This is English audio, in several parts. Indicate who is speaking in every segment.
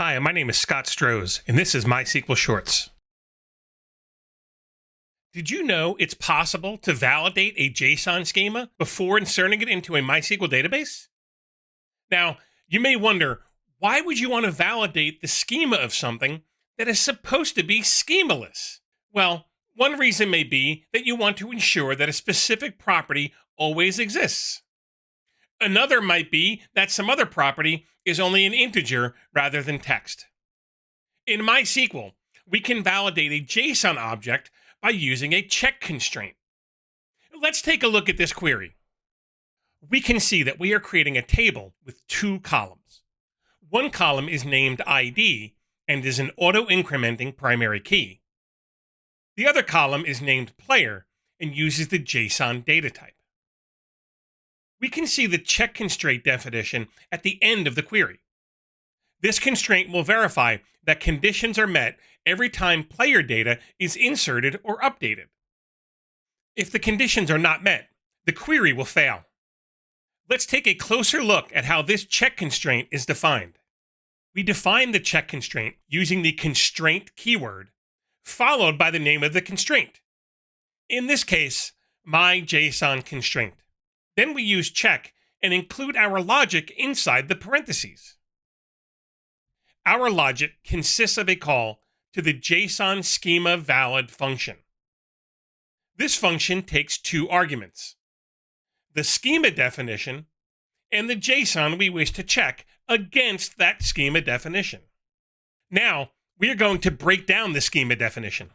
Speaker 1: Hi, my name is Scott Strohs, and this is MySQL Shorts. Did you know it's possible to validate a JSON schema before inserting it into a MySQL database? Now, you may wonder, why would you want to validate the schema of something that is supposed to be schemaless? Well, one reason may be that you want to ensure that a specific property always exists. Another might be that some other property is only an integer rather than text. In MySQL, we can validate a JSON object by using a check constraint. Let's take a look at this query. We can see that we are creating a table with two columns. One column is named ID and is an auto-incrementing primary key. The other column is named player and uses the JSON data type. We can see the check constraint definition at the end of the query. This constraint will verify that conditions are met every time player data is inserted or updated. If the conditions are not met, the query will fail. Let's take a closer look at how this check constraint is defined. We define the check constraint using the constraint keyword, followed by the name of the constraint. In this case, myJSON constraint. Then we use check and include our logic inside the parentheses. Our logic consists of a call to the JSON schema valid function. This function takes two arguments: the schema definition and the JSON we wish to check against that schema definition. Now, we are going to break down the schema definition.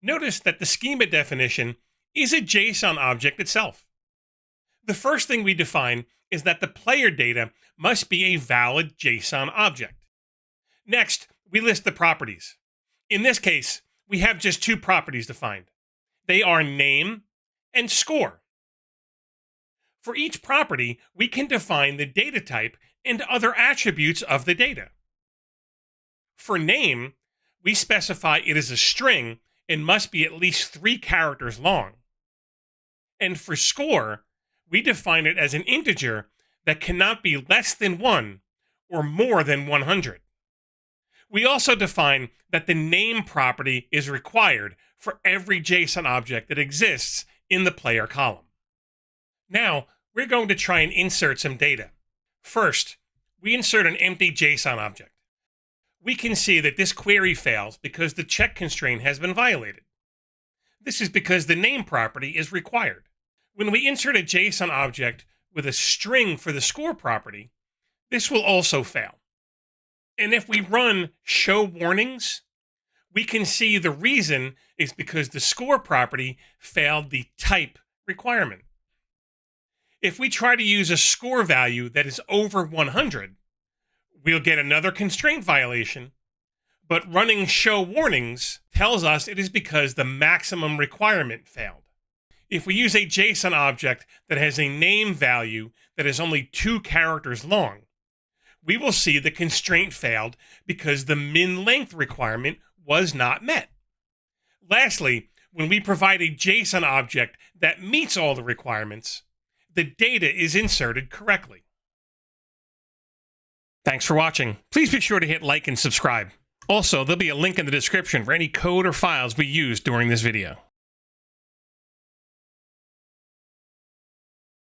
Speaker 1: Notice that the schema definition is a JSON object itself. The first thing we define is that the player data must be a valid JSON object. Next, we list the properties. In this case, we have just two properties defined. They are name and score. For each property, we can define the data type and other attributes of the data. For name, we specify it is a string and must be at least 3 characters long. And for score, we define it as an integer that cannot be less than 1 or more than 100. We also define that the name property is required for every JSON object that exists in the player column. Now, we're going to try and insert some data. First, we insert an empty JSON object. We can see that this query fails because the check constraint has been violated. This is because the name property is required. When we insert a JSON object with a string for the score property, this will also fail. And if we run show warnings, we can see the reason is because the score property failed the type requirement. If we try to use a score value that is over 100, we'll get another constraint violation, but running show warnings tells us it is because the maximum requirement failed. If we use a JSON object that has a name value that is only 2 characters long, we will see the constraint failed because the min length requirement was not met. Lastly, when we provide a JSON object that meets all the requirements, the data is inserted correctly. Thanks for watching. Please be sure to hit like and subscribe. Also, there'll be a link in the description for any code or files we used during this video.